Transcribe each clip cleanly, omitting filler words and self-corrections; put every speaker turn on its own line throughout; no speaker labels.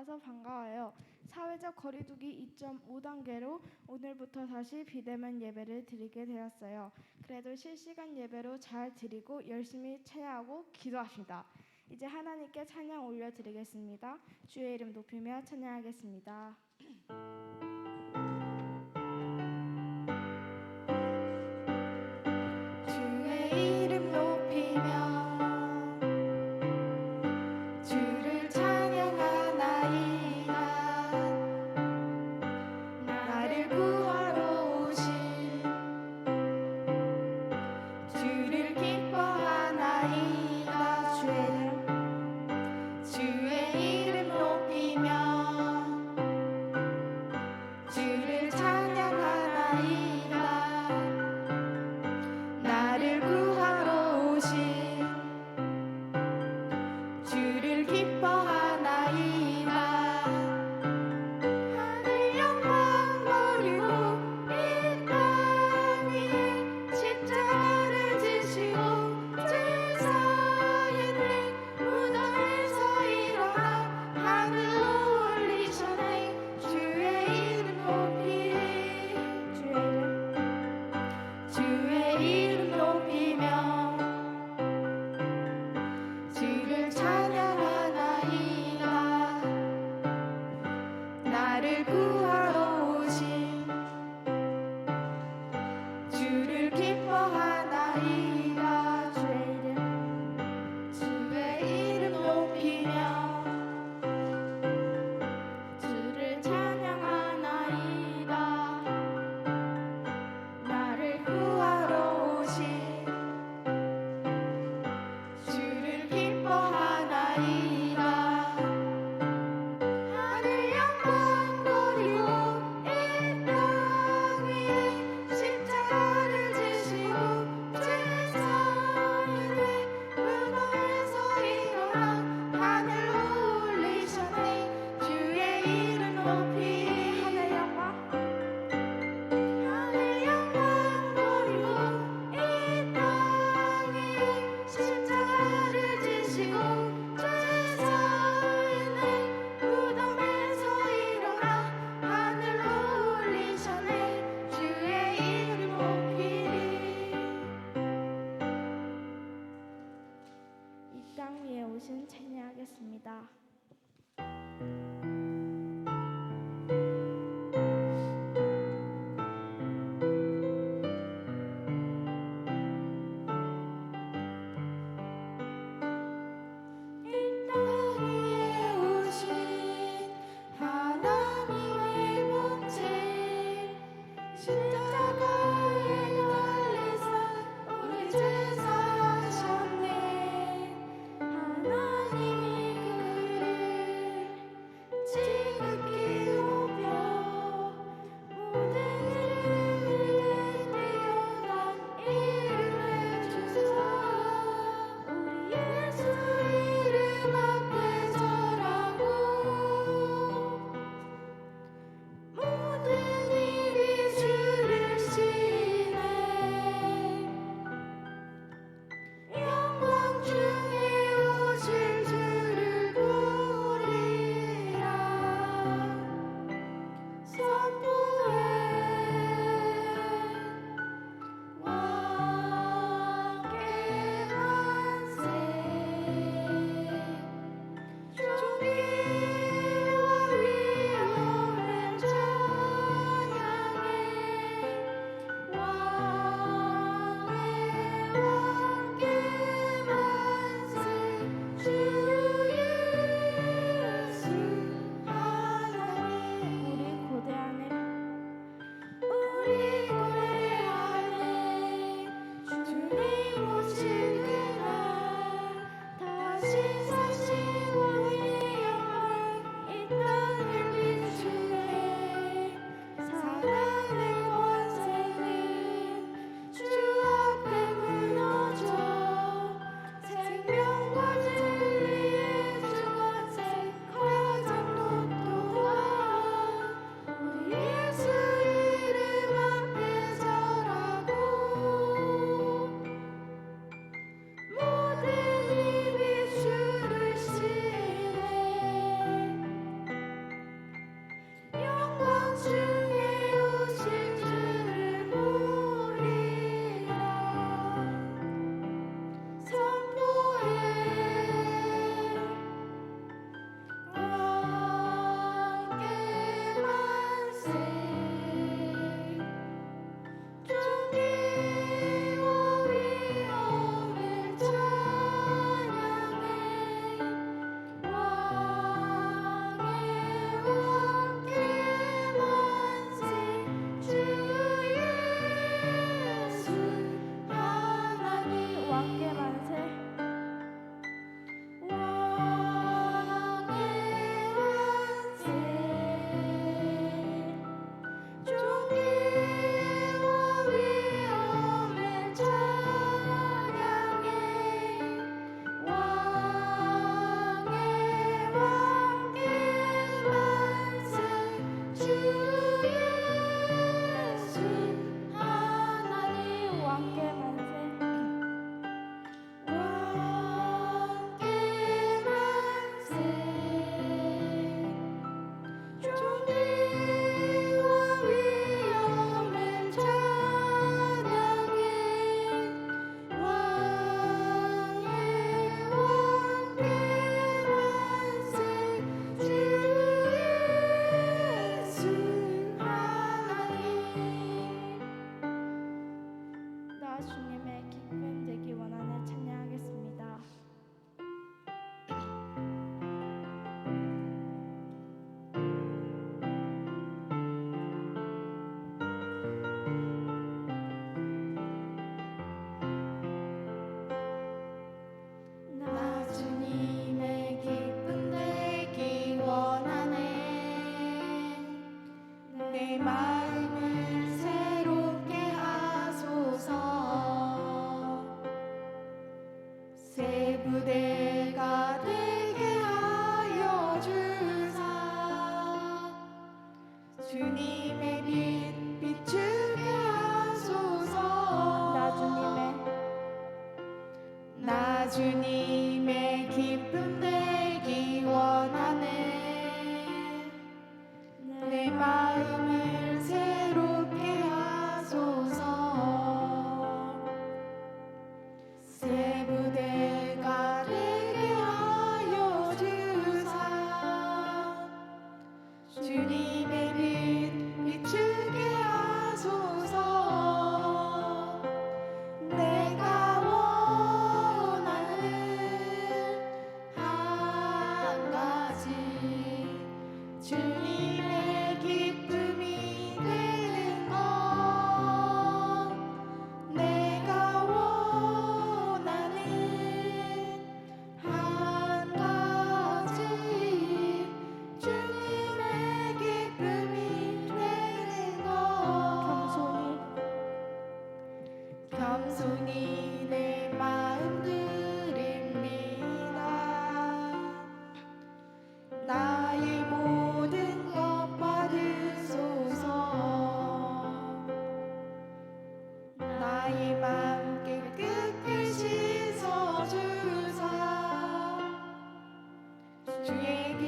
만나서 반가워요. 사회적 거리두기 2.5단계로 오늘부터 다시 비대면 예배를 드리게 되었어요. 그래도 실시간 예배로 잘 드리고 열심히 찬양하고 기도합시다. 이제 하나님께 찬양 올려드리겠습니다. 주의 이름 높이며 찬양하겠습니다. 주의 이름 높이며 주를 찬양하나이다. 나를 구하러 오신 주를 기뻐하나이다. 주의 이름 높이며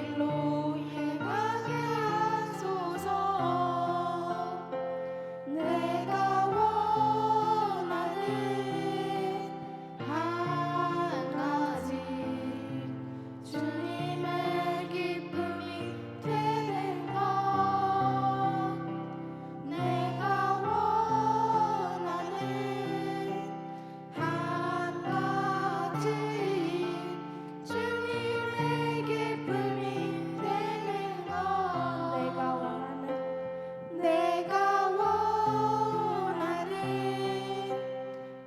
길로 행하게 하소서. 내가 원하는 한 가지 주님의 기쁨이 되는 것. 내가 원하는 한 가지 주님의 기쁨이 되는 것. 내가 원하는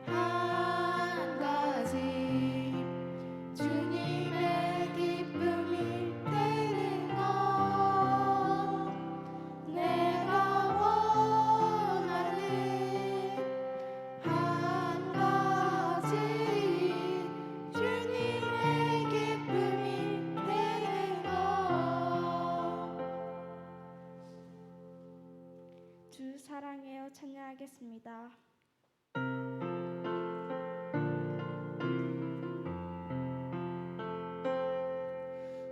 한 가지 주님의 기쁨이 되는 것. 내가 원하는 한 가지 주님의 기쁨이 되는 것. 주 사랑해요 찬양하겠습니다.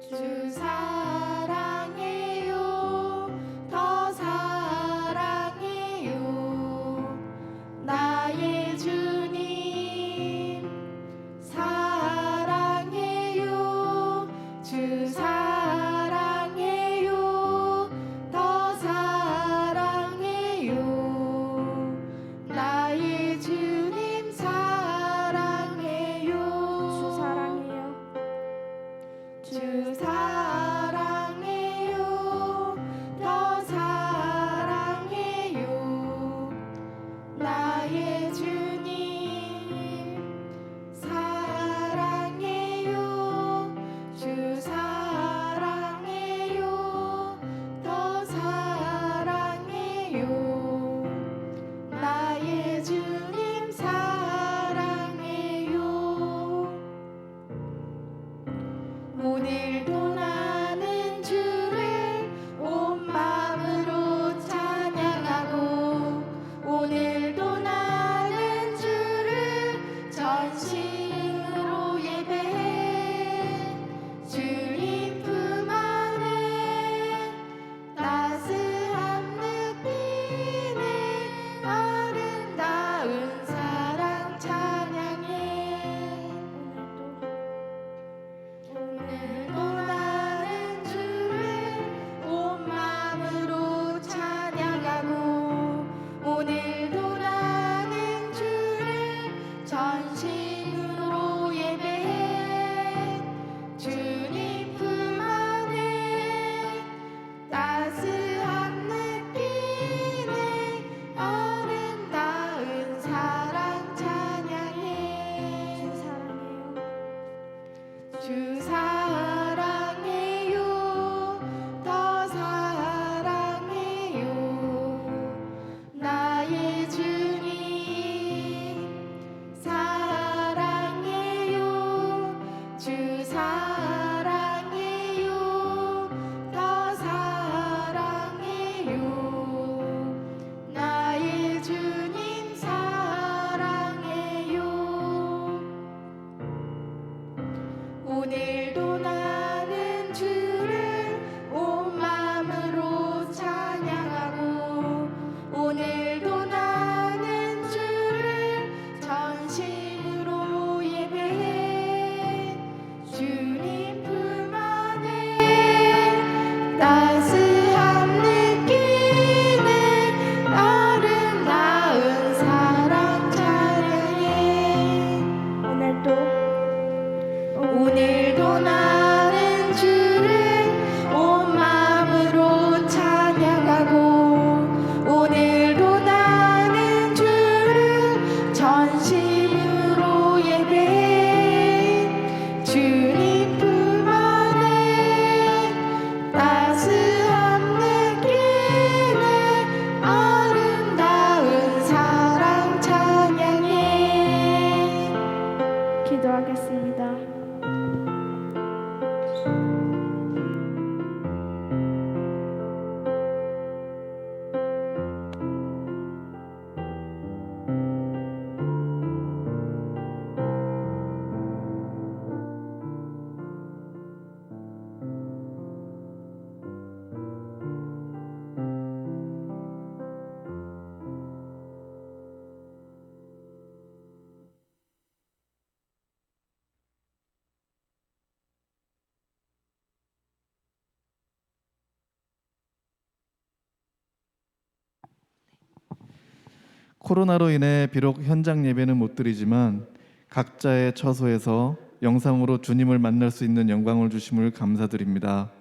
주 사랑해요 더 사랑해요 나의 주님 사랑해요 주 사랑해요 더 사랑해요
코로나로 인해 비록 현장 예배는 못 드리지만 각자의 처소에서 영상으로 주님을 만날 수 있는 영광을 주심을 감사드립니다.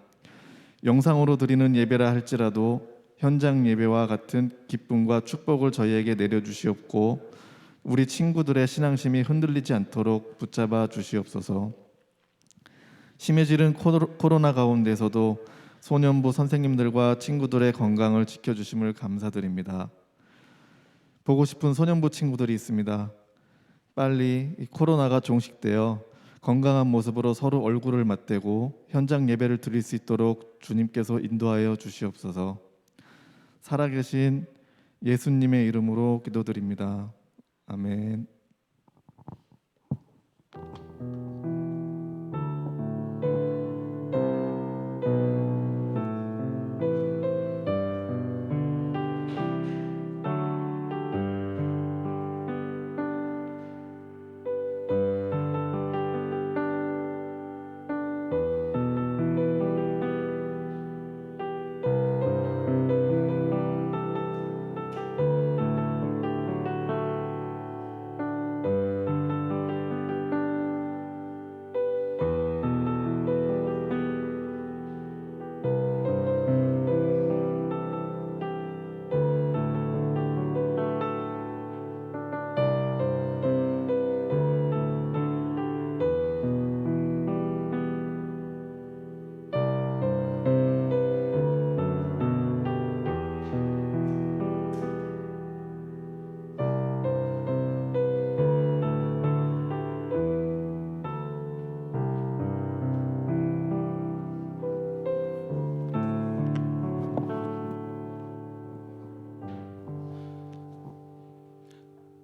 영상으로 드리는 예배라 할지라도 현장 예배와 같은 기쁨과 축복을 저희에게 내려주시옵고 우리 친구들의 신앙심이 흔들리지 않도록 붙잡아 주시옵소서. 심해지는 코로나 가운데서도 소년부 선생님들과 친구들의 건강을 지켜주심을 감사드립니다. 보고 싶은 소년부 친구들이 있습니다. 빨리 이 코로나가 종식되어 건강한 모습으로 서로 얼굴을 맞대고 현장 예배를 드릴 수 있도록 주님께서 인도하여 주시옵소서. 살아계신 예수님의 이름으로 기도드립니다. 아멘.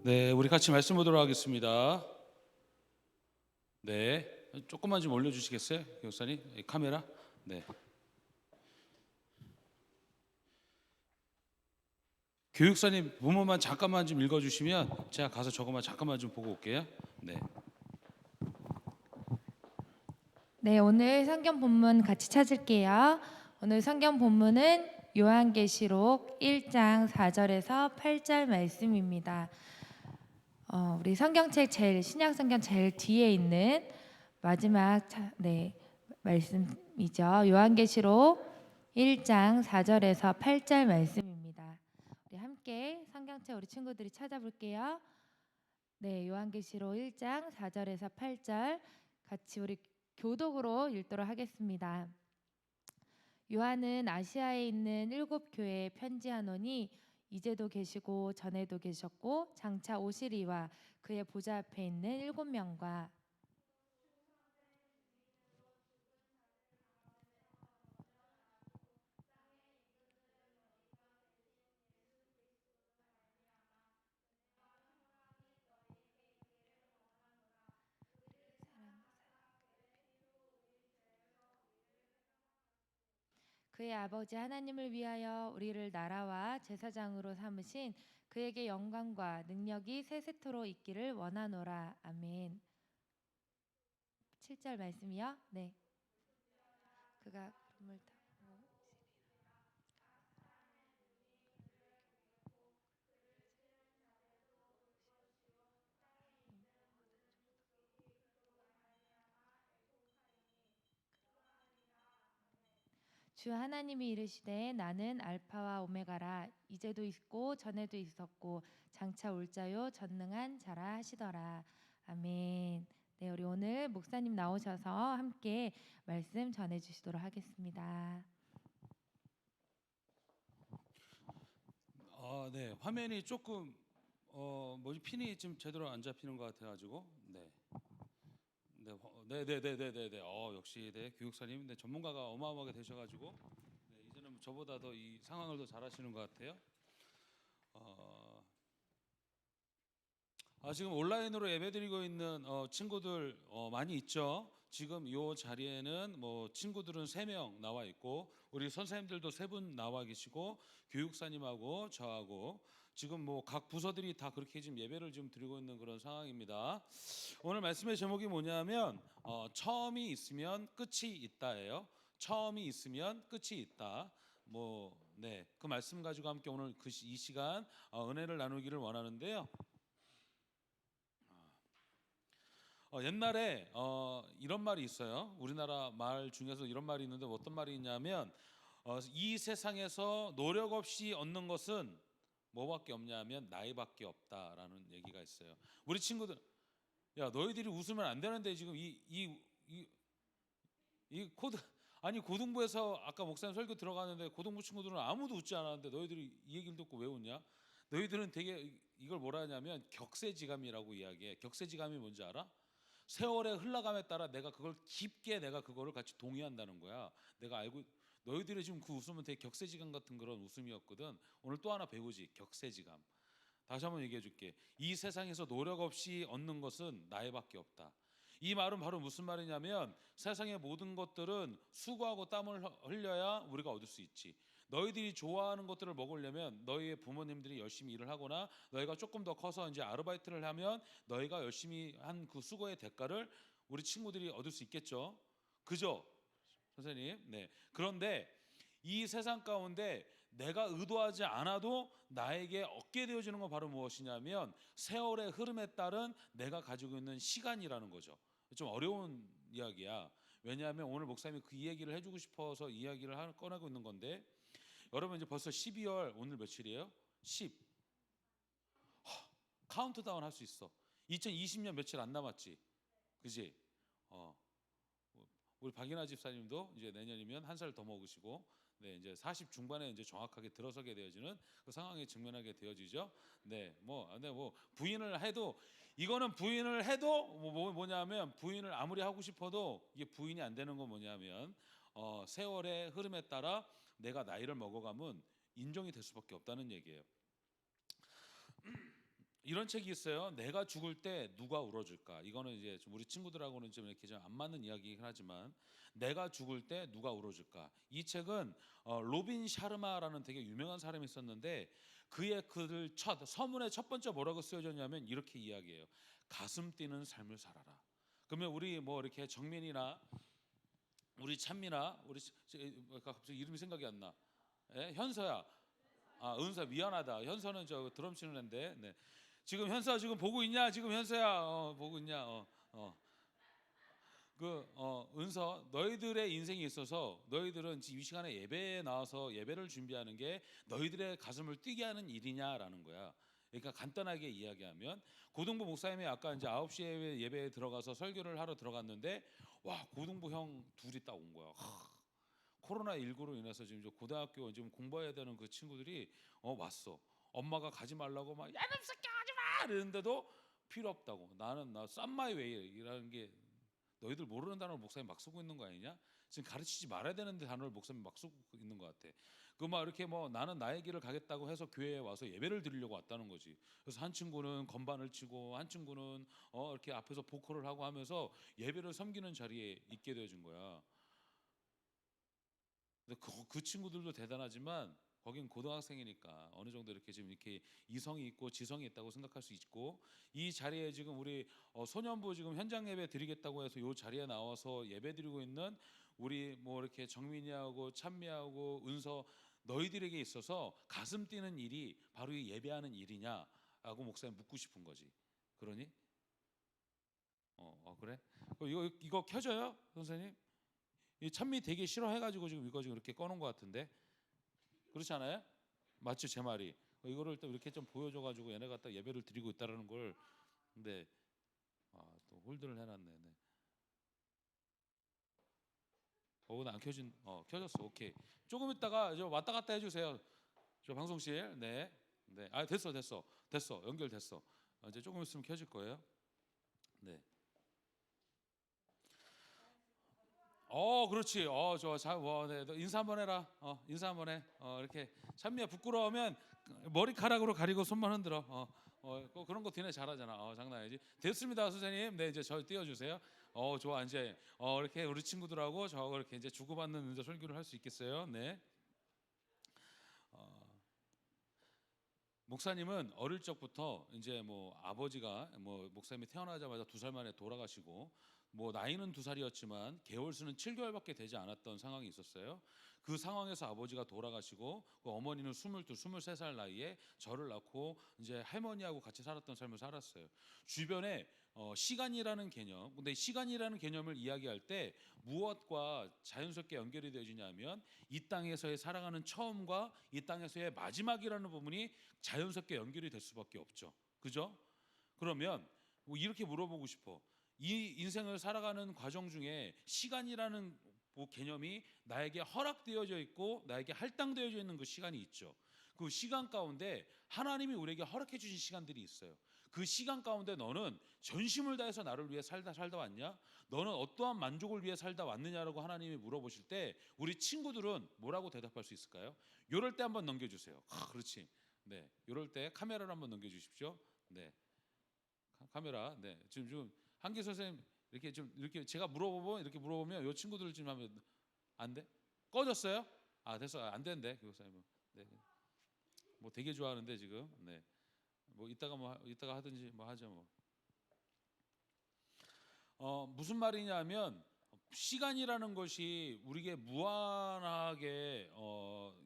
네, 우리 같이 말씀 보도록 하겠습니다. 네, 조금만 좀 올려주시겠어요, 교사님? 카메라. 네. 교육사님 부모만 잠깐만 좀 읽어주시면 제가 가서 저것만 잠깐만 좀 보고 올게요. 네.
네, 오늘 성경 본문 같이 찾을게요. 오늘 성경 본문은 요한계시록 1장 4절에서 8절 말씀입니다. 우리 성경책 신약 성경 제일 뒤에 있는 마지막 말씀이죠. 요한계시록 1장 4절에서 8절 말씀입니다. 우리 함께 성경책 우리 친구들이 찾아볼게요. 네, 요한계시록 1장 4절에서 8절 같이 우리 교독으로 읽도록 하겠습니다. 요한은 아시아에 있는 7교회에 편지하노니 이제도 계시고 전에도 계셨고 장차 오시리와 그의 보좌 앞에 있는 7명과 그의 아버지 하나님을 위하여 우리를 나라와 제사장으로 삼으신 그에게 영광과 능력이 세세토록 있기를 원하노라. 아멘. 7절 말씀이요? 네. 그가 구름을 타고 주 하나님이 이르시되 나는 알파와 오메가라 이제도 있고 전에도 있었고 장차 올 자요 전능한 자라 하시더라. 아멘. 네, 우리 오늘 목사님 나오셔서 함께 말씀 전해 주시도록 하겠습니다.
네, 화면이 조금 핀이 좀 제대로 안 잡히는 것 같아가지고 네. 네. 역시 네, 교육사님 네, 전문가가 어마어마하게 되셔가지고 네, 이제는 저보다 더 이 상황을 더 잘하시는 것 같아요. 지금 온라인으로 예배드리고 있는 친구들 많이 있죠. 지금 이 자리에는 친구들은 3명 나와 있고 우리 선생님들도 3분 나와 계시고 교육사님하고 저하고 지금 각 부서들이 다 그렇게 지금 예배를 좀 드리고 있는 그런 상황입니다. 오늘 말씀의 제목이 뭐냐면 처음이 있으면 끝이 있다예요. 처음이 있으면 끝이 있다. 그 말씀 가지고 함께 오늘 이 시간 은혜를 나누기를 원하는데요. 옛날에 이런 말이 있어요. 우리나라 말 중에서 이런 말이 있는데 어떤 말이 있냐면 이 세상에서 노력 없이 얻는 것은 뭐밖에 없냐면 나이밖에 없다라는 얘기가 있어요. 우리 친구들, 야 너희들이 웃으면 안 되는데 지금 이 코드 아니 고등부에서 아까 목사님 설교 들어가는데 고등부 친구들은 아무도 웃지 않았는데 너희들이 이 얘기를 듣고 왜 웃냐? 너희들은 되게 이걸 뭐라 하냐면 격세지감이라고 이야기해. 격세지감이 뭔지 알아? 세월의 흘러감에 따라 내가 그걸 깊게 내가 그거를 같이 동의한다는 거야. 내가 알고 너희들이 지금 그 웃음은 되게 격세지감 같은 그런 웃음이었거든. 오늘 또 하나 배우지. 격세지감. 다시 한번 얘기해 줄게. 이 세상에서 노력 없이 얻는 것은 나에밖에 없다. 이 말은 바로 무슨 말이냐면 세상의 모든 것들은 수고하고 땀을 흘려야 우리가 얻을 수 있지. 너희들이 좋아하는 것들을 먹으려면 너희의 부모님들이 열심히 일을 하거나 너희가 조금 더 커서 이제 아르바이트를 하면 너희가 열심히 한 그 수고의 대가를 우리 친구들이 얻을 수 있겠죠. 그죠? 선생님. 네. 그런데 이 세상 가운데 내가 의도하지 않아도 나에게 얻게 되어지는 건 바로 무엇이냐면 세월의 흐름에 따른 내가 가지고 있는 시간이라는 거죠. 좀 어려운 이야기야. 왜냐하면 오늘 목사님이 그 이야기를 해주고 싶어서 이야기를 꺼내고 있는 건데 여러분 이제 벌써 12월 오늘 며칠이에요? 10. 카운트다운 할 수 있어. 2020년 며칠 안 남았지, 그지? 우리 박인아 집사님도 이제 내년이면 한 살 더 먹으시고, 네 이제 40 중반에 이제 정확하게 들어서게 되어지는 그 상황에 직면하게 되어지죠. 네, 뭐 부인을 해도 이거는 부인을 해도 뭐냐면 부인을 아무리 하고 싶어도 이게 부인이 안 되는 건 뭐냐면 세월의 흐름에 따라 내가 나이를 먹어가면 인정이 될 수밖에 없다는 얘기예요. 이런 책이 있어요. 내가 죽을 때 누가 울어줄까? 이거는 이제 좀 우리 친구들하고는 좀 이렇게 좀 안 맞는 이야기이긴 하지만 내가 죽을 때 누가 울어줄까? 이 책은 로빈 샤르마라는 되게 유명한 사람이 있었는데 그의 글을 서문의 첫 번째 뭐라고 쓰여졌냐면 이렇게 이야기해요. 가슴 뛰는 삶을 살아라. 그러면 우리 뭐 이렇게 정민이나 우리 찬미나 우리 갑자기 이름이 생각이 안 나. 예? 현서야. 은서 미안하다. 현서는 저 드럼 치는 애인데. 네. 지금 현서 지금 보고 있냐? 지금 현서야 보고 있냐? 은서 너희들의 인생에 있어서 너희들은 이 시간에 예배에 나와서 예배를 준비하는 게 너희들의 가슴을 뛰게 하는 일이냐라는 거야. 그러니까 간단하게 이야기하면 고등부 목사님이 아까 이제 9시에 예배에 들어가서 설교를 하러 들어갔는데 와 고등부 형 둘이 딱 온 거야. 코로나19로 인해서 지금 고등학교 지금 공부해야 되는 그 친구들이 왔어. 엄마가 가지 말라고 막 야 놈 새끼 가지 마 이랬는데도 필요 없다고. 나는 썸 마이 웨이라는 게 너희들 모르는 단어를 목사님 막 쓰고 있는 거 아니냐? 지금 가르치지 말아야 되는데 단어를 목사님 막 쓰고 있는 것 같아. 그 막 이렇게 나는 나의 길을 가겠다고 해서 교회에 와서 예배를 드리려고 왔다는 거지. 그래서 한 친구는 건반을 치고 한 친구는 이렇게 앞에서 보컬을 하고 하면서 예배를 섬기는 자리에 있게 되어진 거야. 근데 그 친구들도 대단하지만 거긴 고등학생이니까 어느 정도 이렇게 지금 이렇게 이성이 있고 지성이 있다고 생각할 수 있고 이 자리에 지금 우리 소년부 지금 현장 예배 드리겠다고 해서 이 자리에 나와서 예배 드리고 있는 우리 뭐 이렇게 정민이하고 찬미하고 은서 너희들에게 있어서 가슴 뛰는 일이 바로 이 예배하는 일이냐라고 목사님 묻고 싶은 거지. 그러니? 그래? 이거 켜져요, 선생님? 이 찬미 되게 싫어해가지고 지금 이거 지금 이렇게 꺼놓은 것 같은데 그렇지 않아요? 맞죠 제 말이? 이거를 또 이렇게 좀 보여줘가지고 얘네가 딱 예배를 드리고 있다라는 걸 근데 또 홀드를 해놨네. 네. 오늘 안 켜진 켜졌어. 오케이. 조금 있다가 저 왔다 갔다 해주세요. 저 방송실. 네. 됐어. 연결됐어. 이제 조금 있으면 켜질 거예요. 네. 그렇지. 좋아. 네. 너 인사 한번 해라. 인사 한번 해. 이렇게 찬미야 부끄러우면 머리카락으로 가리고 손만 흔들어. 그런 거 뒤에 잘하잖아. 장난 아니지. 됐습니다, 선생님. 네, 이제 저 띄워주세요. 좋아. 이제 이렇게 우리 친구들하고 저 이렇게 이제 주고받는 이제 설교를 할 수 있겠어요. 네. 목사님은 어릴 적부터 이제 뭐 아버지가 뭐 목사님이 태어나자마자 2살 만에 돌아가시고 뭐 나이는 2살이었지만 개월 수는 7개월밖에 되지 않았던 상황이 있었어요. 그 상황에서 아버지가 돌아가시고 그 어머니는 22, 23살 나이에 저를 낳고 이제 할머니하고 같이 살았던 삶을 살았어요. 주변에 시간이라는 개념, 근데 시간이라는 개념을 이야기할 때 무엇과 자연스럽게 연결이 되어지냐면 이 땅에서의 살아가는 처음과 이 땅에서의 마지막이라는 부분이 자연스럽게 연결이 될 수밖에 없죠. 그죠? 그러면 뭐 이렇게 물어보고 싶어. 이 인생을 살아가는 과정 중에 시간이라는 개념이 나에게 허락되어져 있고 나에게 할당되어져 있는 그 시간이 있죠. 그 시간 가운데 하나님이 우리에게 허락해 주신 시간들이 있어요. 그 시간 가운데 너는 전심을 다해서 나를 위해 살다 왔냐? 너는 어떠한 만족을 위해 살다 왔느냐라고 하나님이 물어보실 때 우리 친구들은 뭐라고 대답할 수 있을까요? 요럴 때 한번 넘겨주세요. 그렇지. 네, 요럴 때 카메라를 한번 넘겨주십시오. 네, 카메라. 네, 지금 한기 선생님 이렇게 제가 이렇게 물어보면 요 친구들 지금 하면 안 돼? 꺼졌어요? 됐어. 안 된대 교사님. 네, 뭐 되게 좋아하는데 지금. 네, 뭐 이따가 하든지 뭐 하죠 뭐. 무슨 말이냐면 시간이라는 것이 우리에게 무한하게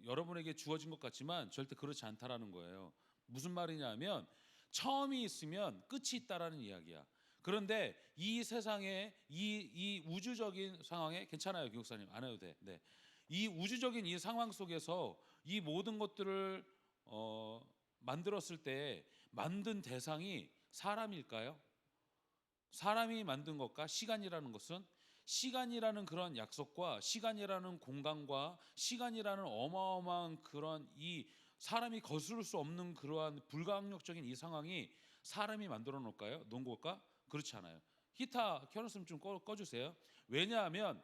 여러분에게 주어진 것 같지만 절대 그렇지 않다라는 거예요. 무슨 말이냐면 처음이 있으면 끝이 있다라는 이야기야. 그런데 이 세상에 이 우주적인 상황에 괜찮아요, 교육사님 안 해도 돼. 네, 이 우주적인 이 상황 속에서 이 모든 것들을 만들었을 때 만든 대상이 사람일까요? 사람이 만든 것과 시간이라는 것은 시간이라는 그런 약속과 시간이라는 공간과 시간이라는 어마어마한 그런 이 사람이 거스를 수 없는 그러한 불가항력적인 이 상황이 사람이 만들어 놓은 걸까? 그렇지 않아요. 히타 켜놨으면 좀 꺼주세요. 왜냐하면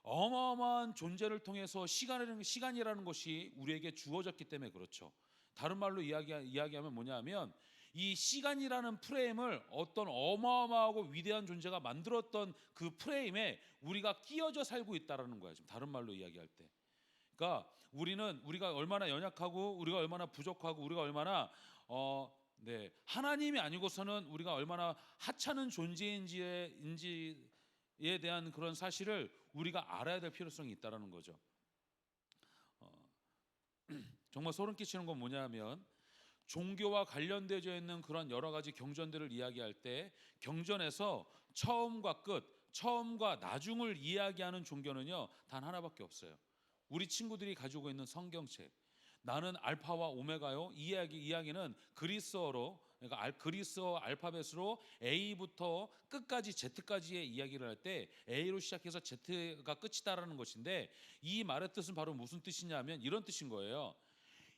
어마어마한 존재를 통해서 시간이라는 것이 우리에게 주어졌기 때문에 그렇죠. 다른 말로 이야기하면 뭐냐면 이 시간이라는 프레임을 어떤 어마어마하고 위대한 존재가 만들었던 그 프레임에 우리가 끼어져 살고 있다라는 거야. 지금 다른 말로 이야기할 때. 그러니까 우리가 얼마나 연약하고 우리가 얼마나 부족하고 우리가 얼마나 하나님이 아니고서는 우리가 얼마나 하찮은 존재인지에 대한 그런 사실을 우리가 알아야 될 필요성이 있다라는 거죠. 정말 소름 끼치는 건 뭐냐면 종교와 관련되어 있는 그런 여러 가지 경전들을 이야기할 때 경전에서 처음과 끝, 처음과 나중을 이야기하는 종교는요 단 하나밖에 없어요. 우리 친구들이 가지고 있는 성경책. 나는 알파와 오메가요. 이 이야기는 그리스어로, 그러니까 그리스어 알파벳으로 A부터 끝까지 Z까지의 이야기를 할 때 A로 시작해서 Z가 끝이다라는 것인데 이 말의 뜻은 바로 무슨 뜻이냐면 이런 뜻인 거예요.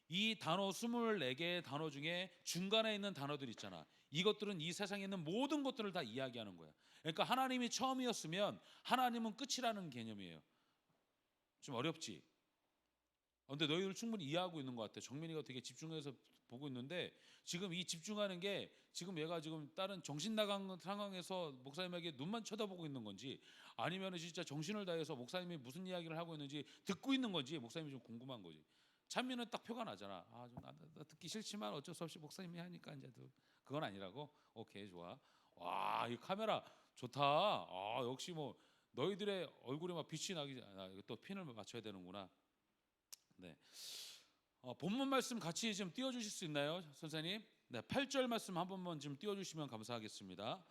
이 단어 24개의 단어 중에 중간에 있는 단어들 있잖아. 이것들은 이 세상에 있는 모든 것들을 다 이야기하는 거야. 그러니까 하나님이 처음이었으면 하나님은 끝이라는 개념이에요. 좀 어렵지? 근데 너희들 충분히 이해하고 있는 것 같아. 정민이가 되게 집중해서 보고 있는데 지금 이 집중하는 게 지금 얘가 지금 다른 정신 나간 상황에서 목사님에게 눈만 쳐다보고 있는 건지 아니면 진짜 정신을 다해서 목사님이 무슨 이야기를 하고 있는지 듣고 있는 건지 목사님이 좀 궁금한 거지. 찬미는 딱 표가 나잖아. 나 듣기 싫지만 어쩔 수 없이 목사님이 하니까 이제 그건 아니라고. 오케이, 좋아. 와, 이 카메라 좋다. 역시 뭐 너희들의 얼굴에 막 빛이 나기. 또 핀을 맞춰야 되는구나. 네. 본문 말씀 같이 좀 띄워주실 수 있나요, 선생님? 네, 8절 말씀 한 번만 좀 띄워주시면 감사하겠습니다.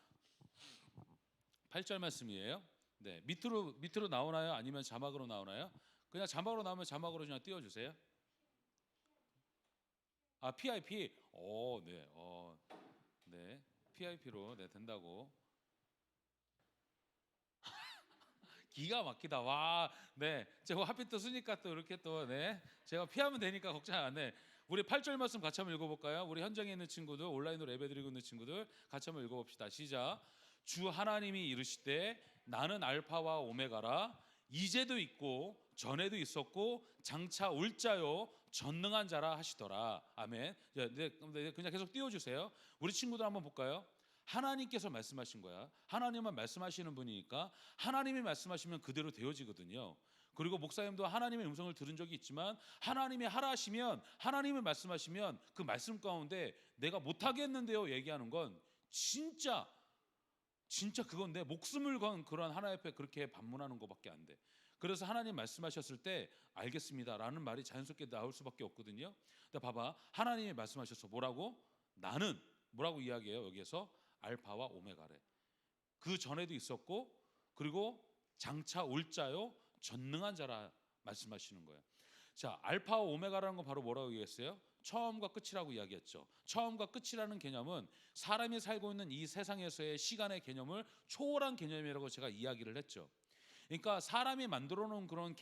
8절 말씀이에요. 네, 밑으로 나오나요? 아니면 자막으로 나오나요? 그냥 자막으로 나오면 자막으로 그냥 띄워주세요. PIP. 네, 네, PIP로 네 된다고. 기가 막히다. 와, 네, 제가 하필 또 쓰니까 또 이렇게 또 네, 제가 피하면 되니까 걱정 안 해. 우리 8절 말씀 같이 한번 읽어볼까요? 우리 현장에 있는 친구들, 온라인으로 예배드리고 있는 친구들 같이 한번 읽어봅시다. 시작. 주 하나님이 이르시되 나는 알파와 오메가라. 이제도 있고 전에도 있었고 장차 올 자요 전능한 자라 하시더라. 아멘. 네, 그냥 계속 띄워주세요. 우리 친구들 한번 볼까요? 하나님께서 말씀하신 거야. 하나님은 말씀하시는 분이니까 하나님이 말씀하시면 그대로 되어지거든요. 그리고 목사님도 하나님의 음성을 들은 적이 있지만 하나님이 하라 하시면 하나님이 말씀하시면 그 말씀 가운데 내가 못하겠는데요 얘기하는 건 진짜 그건 내 목숨을 건 그런 하나님 앞에 그렇게 반문하는 것밖에 안 돼. 그래서 하나님 말씀하셨을 때 알겠습니다라는 말이 자연스럽게 나올 수밖에 없거든요. 근데 봐봐, 하나님이 말씀하셨어. 뭐라고? 나는 뭐라고 이야기해요? 여기에서 알파와 오메가래. 그 전에도 있었고, 그리고 장차 올 자요 전능한 자라 말씀하시는 거예요. 자, 알파와 오메가라는 건 바로 뭐라고 얘기했어요? 처음과 끝이라고 이야기했죠. 처음과 끝이라는 개념은 사람이 살고 있는 이 세상에서의 시간의 개념을 초월한 개념이라고 제가 이야기를 했죠. 그러니까 사람이 만들어 놓은 그런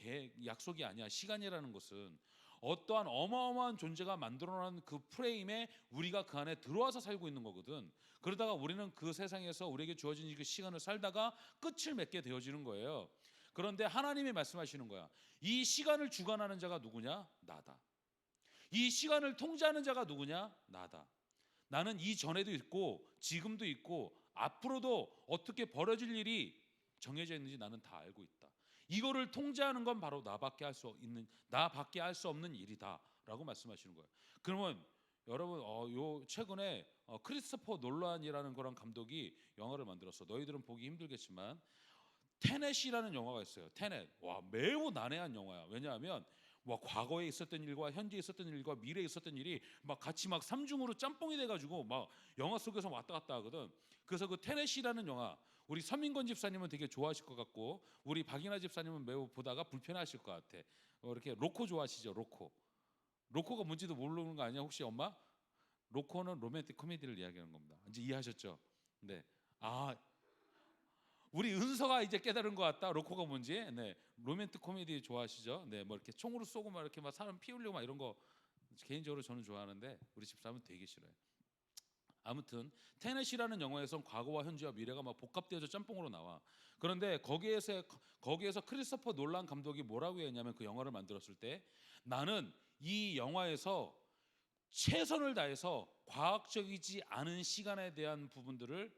약속이 아니야. 시간이라는 것은 어떠한 어마어마한 존재가 만들어 놓은 그 프레임에 우리가 그 안에 들어와서 살고 있는 거거든. 그러다가 우리는 그 세상에서 우리에게 주어진 그 시간을 살다가 끝을 맺게 되어지는 거예요. 그런데 하나님이 말씀하시는 거야. 이 시간을 주관하는 자가 누구냐? 나다. 이 시간을 통제하는 자가 누구냐? 나다. 나는 이전에도 있고 지금도 있고 앞으로도 어떻게 벌어질 일이 정해져 있는지 나는 다 알고 있다. 이거를 통제하는 건 바로 나밖에 할 수 없는 일이다라고 말씀하시는 거예요. 그러면 여러분, 요 최근에 크리스토퍼 놀란이라는 그런 감독이 영화를 만들었어. 너희들은 보기 힘들겠지만 테넷이라는 영화가 있어요. 테넷. 와, 매우 난해한 영화야. 왜냐하면 과거에 있었던 일과 현재에 있었던 일과 미래에 있었던 일이 막 같이 막 삼중으로 짬뽕이 돼가지고 막 영화 속에서 왔다 갔다 하거든. 그래서 그 테넷이라는 영화, 우리 서민권 집사님은 되게 좋아하실 것 같고 우리 박인하 집사님은 매우 보다가 불편하실 것 같아. 이렇게 로코 좋아하시죠? 로코가 뭔지도 모르는 거 아니야? 혹시 엄마? 로코는 로맨틱 코미디를 이야기하는 겁니다. 이제 이해하셨죠? 네. 아, 우리 은서가 이제 깨달은 것 같다. 로코가 뭔지. 네, 로맨틱 코미디 좋아하시죠? 네, 뭐 이렇게 총으로 쏘고 막 이렇게 막 사람 피 흘리고 막 이런 거 개인적으로 저는 좋아하는데 우리 집사람은 되게 싫어요. 아무튼 테넷이라는 영화에선 과거와 현재와 미래가 막 복합되어서 짬뽕으로 나와. 그런데 거기에서 크리스토퍼 놀란 감독이 뭐라고 했냐면 그 영화를 만들었을 때 나는 이 영화에서 최선을 다해서 과학적이지 않은 시간에 대한 부분들을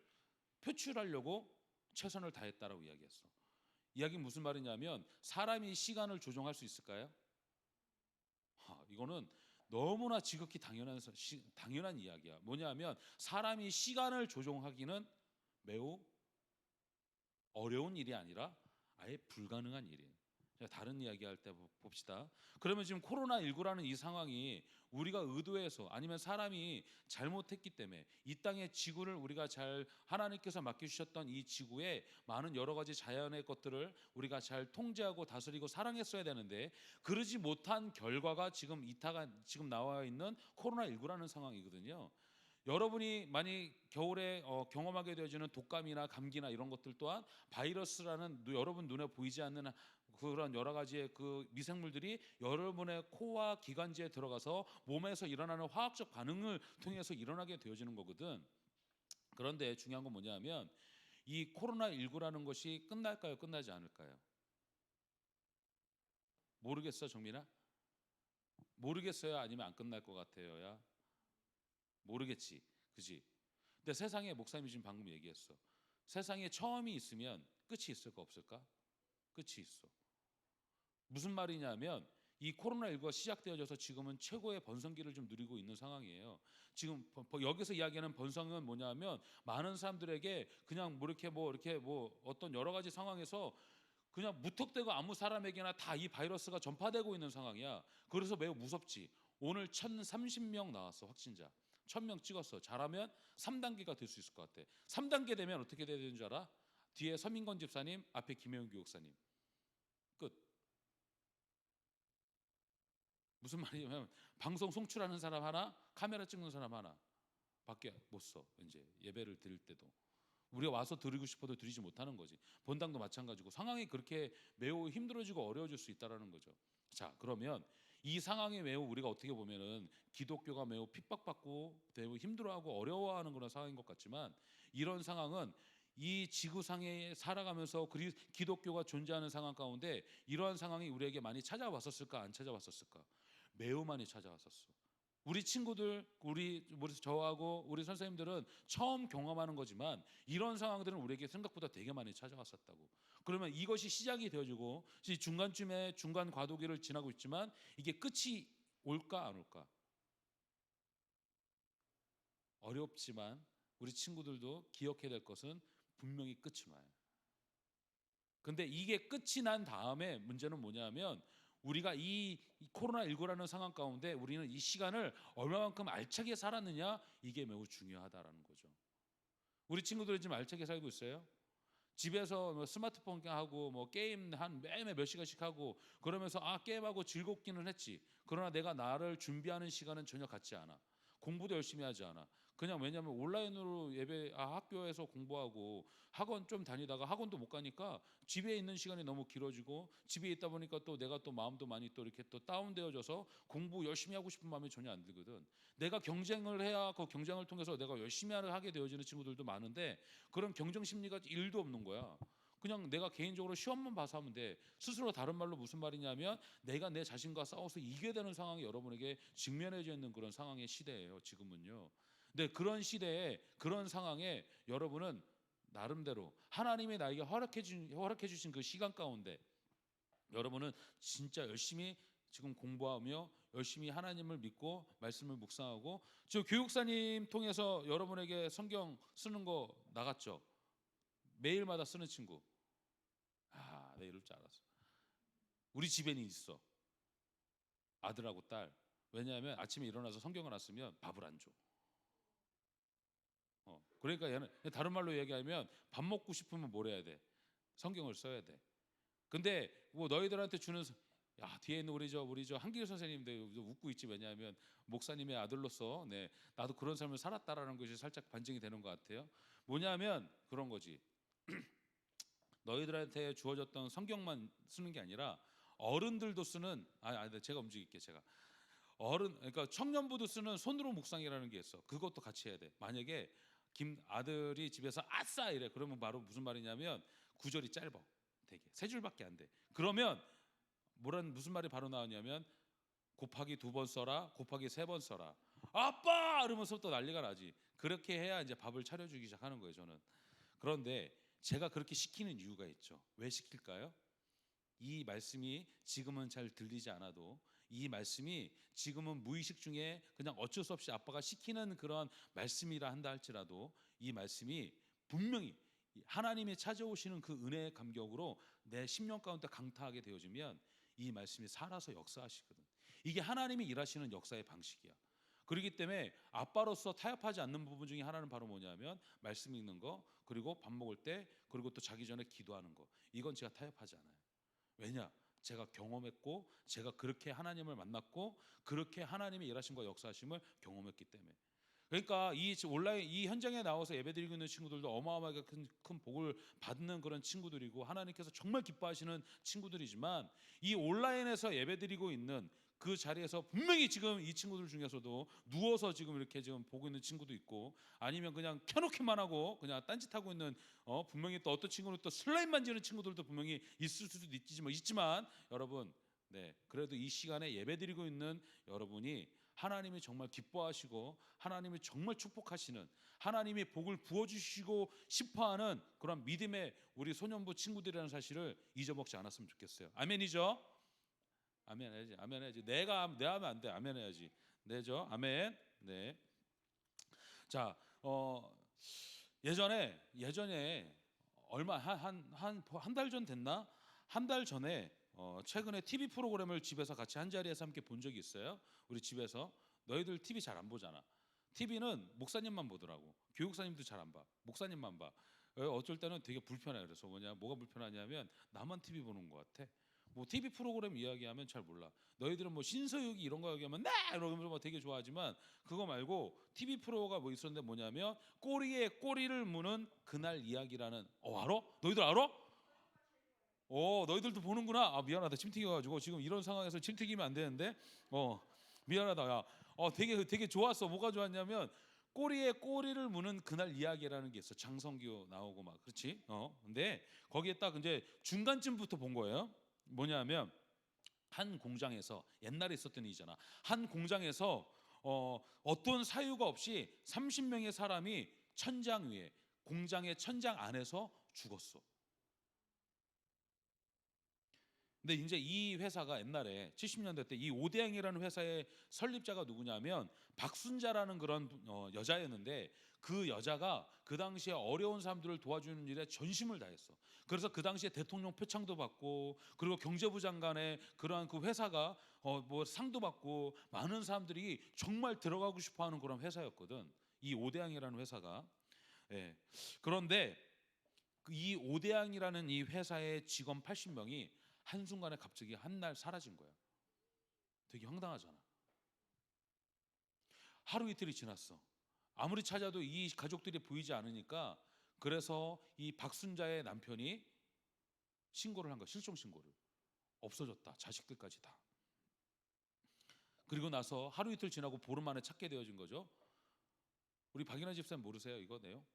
표출하려고 최선을 다했다라고 이야기했어. 이야기는 무슨 말이냐면 사람이 시간을 조종할 수 있을까요? 이거는 너무나 지극히 당연한 이야기야. 뭐냐면 사람이 시간을 조종하기는 매우 어려운 일이 아니라 아예 불가능한 일이에요. 다른 이야기 할 때 봅시다. 그러면 지금 코로나19라는 이 상황이 우리가 의도해서 아니면 사람이 잘못했기 때문에 이 땅의 지구를 우리가 잘 하나님께서 맡겨주셨던 이 지구에 많은 여러 가지 자연의 것들을 우리가 잘 통제하고 다스리고 사랑했어야 되는데 그러지 못한 결과가 지금 지금 나와 있는 코로나19라는 상황이거든요. 여러분이 많이 겨울에 경험하게 되어지는 독감이나 감기나 이런 것들 또한 바이러스라는 여러분 눈에 보이지 않는 그런 여러 가지의 그 미생물들이 여러분의 코와 기관지에 들어가서 몸에서 일어나는 화학적 반응을 통해서 일어나게 되어지는 거거든. 그런데 중요한 건 뭐냐면 이 코로나19라는 것이 끝날까요? 끝나지 않을까요? 모르겠어, 정민아? 모르겠어요? 아니면 안 끝날 것 같아요야? 모르겠지, 그지? 근데 세상에 목사님이 지금 방금 얘기했어. 세상에 처음이 있으면 끝이 있을까 없을까? 끝이 있어. 무슨 말이냐면 이 코로나19가 시작되어져서 지금은 최고의 번성기를 좀 누리고 있는 상황이에요. 지금 여기서 이야기하는 번성은 뭐냐면 많은 사람들에게 그냥 이렇게 어떤 여러 가지 상황에서 그냥 무턱대고 아무 사람에게나 다 이 바이러스가 전파되고 있는 상황이야. 그래서 매우 무섭지. 오늘 1,030명 나왔어, 확진자. 1,000명 찍었어. 잘하면 3단계가 될 수 있을 것 같아. 3단계 되면 어떻게 돼야 되는 줄 알아? 뒤에 서민권 집사님, 앞에 김혜영 교육사님. 끝. 무슨 말이냐면 방송 송출하는 사람 하나, 카메라 찍는 사람 하나 밖에 못 써. 이제 예배를 드릴 때도 우리가 와서 드리고 싶어도 드리지 못하는 거지. 본당도 마찬가지고 상황이 그렇게 매우 힘들어지고 어려워질 수 있다라는 거죠. 자, 그러면 이 상황에 매우 우리가 어떻게 보면은 기독교가 매우 핍박받고 매우 힘들어하고 어려워하는 그런 상황인 것 같지만 이런 상황은 이 지구상에 살아가면서 기독교가 존재하는 상황 가운데 이러한 상황이 우리에게 많이 찾아왔었을까 안 찾아왔었을까? 매우 많이 찾아왔었어. 우리 친구들, 우리 저하고 우리 선생님들은 처음 경험하는 거지만 이런 상황들은 우리에게 생각보다 되게 많이 찾아왔었다고. 그러면 이것이 시작이 되어지고 중간쯤에 중간 과도기를 지나고 있지만 이게 끝이 올까 안 올까? 어렵지만 우리 친구들도 기억해야 될 것은 분명히 끝이 와요. 근데 이게 끝이 난 다음에 문제는 뭐냐면 우리가 이 코로나19라는 상황 가운데 우리는 이 시간을 얼마만큼 알차게 살았느냐, 이게 매우 중요하다라는 거죠. 우리 친구들은 지금 알차게 살고 있어요? 집에서 뭐 스마트폰 하고 뭐 게임 한 매일 몇 시간씩 하고 그러면서 게임하고 즐겁기는 했지. 그러나 내가 나를 준비하는 시간은 전혀 갖지 않아. 공부도 열심히 하지 않아. 그냥 왜냐하면 온라인으로 학교에서 공부하고 학원 좀 다니다가 학원도 못 가니까 집에 있는 시간이 너무 길어지고, 집에 있다 보니까 또 내가 또 마음도 많이 또 이렇게 또 다운되어져서 공부 열심히 하고 싶은 마음이 전혀 안 들거든. 내가 경쟁을 해야 그 경쟁을 통해서 내가 열심히 하게 되어지는 친구들도 많은데 그런 경쟁 심리가 1도 없는 거야. 그냥 내가 개인적으로 시험만 봐서 하면 돼. 스스로 다른 말로 무슨 말이냐면 내가 내 자신과 싸워서 이겨야 되는 상황이 여러분에게 직면해져 있는 그런 상황의 시대예요, 지금은요. 근데 그런 시대에, 그런 상황에 여러분은 나름대로 하나님이 나에게 허락해 주신 그 시간 가운데 여러분은 진짜 열심히 지금 공부하며 열심히 하나님을 믿고 말씀을 묵상하고, 저 교육사님 통해서 여러분에게 성경 쓰는 거 나갔죠? 매일마다 쓰는 친구. 내 이럴 줄 알았어. 우리 집에는 있어. 아들하고 딸. 왜냐하면 아침에 일어나서 성경을 안 쓰면 밥을 안 줘. 그러니까 얘는 다른 말로 얘기하면 밥 먹고 싶으면 뭘 해야 돼? 성경을 써야 돼. 근데 뭐 너희들한테 주는 뒤에 있는 우리 저 한길 선생님들 웃고 있지. 왜냐하면 목사님의 아들로서 나도 그런 삶을 살았다라는 것이 살짝 반증이 되는 것 같아요. 뭐냐면 그런 거지. 너희들한테 주어졌던 성경만 쓰는 게 아니라 어른들도 쓰는 제가 움직일게. 제가 그러니까 청년부도 쓰는 손으로 묵상이라는 게 있어. 그것도 같이 해야 돼. 만약에 아들이 집에서 아싸 이래, 그러면 바로 무슨 말이냐면 구절이 짧아. 되게 세 줄밖에 안 돼. 그러면 무슨 말이 바로 나오냐면 곱하기 2번 써라, 곱하기 3번 써라. 아빠! 이러면서 또 난리가 나지. 그렇게 해야 이제 밥을 차려주기 시작하는 거예요, 저는. 그런데 제가 그렇게 시키는 이유가 있죠. 왜 시킬까요? 이 말씀이 지금은 잘 들리지 않아도, 이 말씀이 지금은 무의식 중에 그냥 어쩔 수 없이 아빠가 시키는 그런 말씀이라 한다 할지라도, 이 말씀이 분명히 하나님이 찾아오시는 그 은혜의 감격으로 내 심령 가운데 강타하게 되어지면 이 말씀이 살아서 역사하시거든. 이게 하나님이 일하시는 역사의 방식이야. 그렇기 때문에 아빠로서 타협하지 않는 부분 중에 하나는 바로 뭐냐면 말씀 읽는 거, 그리고 밥 먹을 때, 그리고 또 자기 전에 기도하는 거. 이건 제가 타협하지 않아요. 왜냐? 제가 경험했고, 제가 그렇게 하나님을 만났고, 그렇게 하나님의 일하심과 역사하심을 경험했기 때문에. 그러니까 이 온라인 이 현장에 나와서 예배드리고 있는 친구들도 어마어마하게 큰 복을 받는 그런 친구들이고, 하나님께서 정말 기뻐하시는 친구들이지만, 이 온라인에서 예배드리고 있는 그 자리에서 분명히 지금 이 친구들 중에서도 누워서 지금 이렇게 지금 보고 있는 친구도 있고, 아니면 그냥 켜놓기만 하고 그냥 딴짓하고 있는 분명히 또 어떤 친구는 또 슬라임 만지는 친구들도 분명히 있을 수도 있지만 여러분, 그래도 이 시간에 예배드리고 있는 여러분이 하나님이 정말 기뻐하시고 하나님이 정말 축복하시는, 하나님이 복을 부어주시고 싶어하는 그런 믿음의 우리 소년부 친구들이라는 사실을 잊어먹지 않았으면 좋겠어요. 아멘이죠? 아멘 해야지. 아멘 해야지. 내가 하면 안 돼. 아멘 해야지. 네죠? 아멘. 네. 자, 예전에 얼마 한 달 전 됐나? 한 달 전에 최근에 TV 프로그램을 집에서 같이 한 자리에서 함께 본 적이 있어요. 우리 집에서. 너희들 TV 잘 안 보잖아. TV는 목사님만 보더라고. 교육사님도 잘 안 봐. 목사님만 봐. 어쩔 때는 되게 불편해. 그래서 뭐가 불편하냐면 나만 TV 보는 것 같아. 뭐 TV 프로그램 이야기하면 잘 몰라. 너희들은 뭐 신서유기 이런 거 얘기하면 이러면서 뭐 되게 좋아하지만, 그거 말고 TV 프로가 뭐 있었는데 뭐냐면 꼬리에 꼬리를 무는 그날 이야기라는. 알아? 너희들 알아? 너희들도 보는구나. 미안하다. 침 튀겨가지고 지금 이런 상황에서 침 튀기면 안 되는데. 미안하다. 야, 되게 좋았어. 뭐가 좋았냐면 꼬리에 꼬리를 무는 그날 이야기라는 게 있어. 장성규 나오고 막, 그렇지? 근데 거기에 딱 이제 중간쯤부터 본 거예요. 뭐냐면 한 공장에서, 옛날에 있었던 일이잖아. 한 공장에서 어떤 사유가 없이 30명의 사람이 천장 위에, 공장의 천장 안에서 죽었어. 근데 이제 이 회사가 옛날에 70년대 때 이 오대양이라는 회사의 설립자가 누구냐면 박순자라는 그런 여자였는데, 그 여자가 그 당시에 어려운 사람들을 도와주는 일에 전심을 다했어. 그래서 그 당시에 대통령 표창도 받고, 그리고 경제부 장관의 그러한 그 회사가 뭐 상도 받고, 많은 사람들이 정말 들어가고 싶어하는 그런 회사였거든. 이 오대양이라는 회사가. 예. 그런데 이 오대양이라는 이 회사의 직원 80명이 한순간에 갑자기 한 날 사라진 거야. 되게 황당하잖아. 하루 이틀이 지났어. 아무리 찾아도 이 가족들이 보이지 않으니까, 그래서 이 박순자의 남편이 신고를 한 거야. 실종 신고를. 없어졌다. 자식들까지 다. 그리고 나서 하루 이틀 지나고 보름 만에 찾게 되어진 거죠. 우리 박인환 집사님 모르세요? 이거 내용?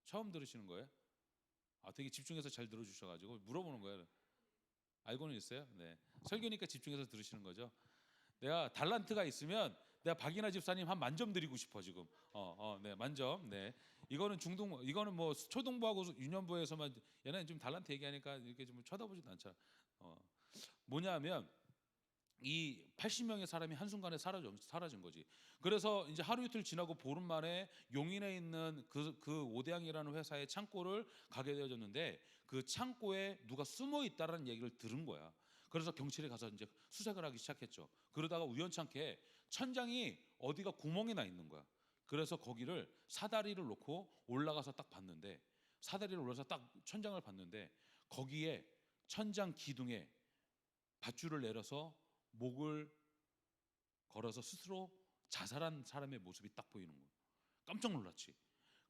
처음 들으시는 거예요? 되게 집중해서 잘 들어주셔가지고 물어보는 거예요. 알고는 있어요? 네. 설교니까 집중해서 들으시는 거죠. 내가 달란트가 있으면 내가 박인하 집사님 한 만점 드리고 싶어 지금. 네, 만점. 네. 이거는 뭐 초등부하고 유년부에서만, 얘는 좀 달란트 얘기하니까 이렇게 좀 쳐다보지도 않잖아. 뭐냐면 이 80명의 사람이 한순간에 사라진 거지. 그래서 이제 하루 이틀 지나고 보름 만에 용인에 있는 그 오대양이라는 회사의 창고를 가게 되어졌는데, 그 창고에 누가 숨어 있다라는 얘기를 들은 거야. 그래서 경찰에 가서 이제 수색을 하기 시작했죠. 그러다가 우연찮게 천장이 어디가 구멍이 나 있는 거야. 그래서 거기를 사다리를 놓고 올라가서 딱 봤는데, 사다리를 올라서 딱 천장을 봤는데, 거기에 천장 기둥에 밧줄을 내려서 목을 걸어서 스스로 자살한 사람의 모습이 딱 보이는 거예요. 깜짝 놀랐지.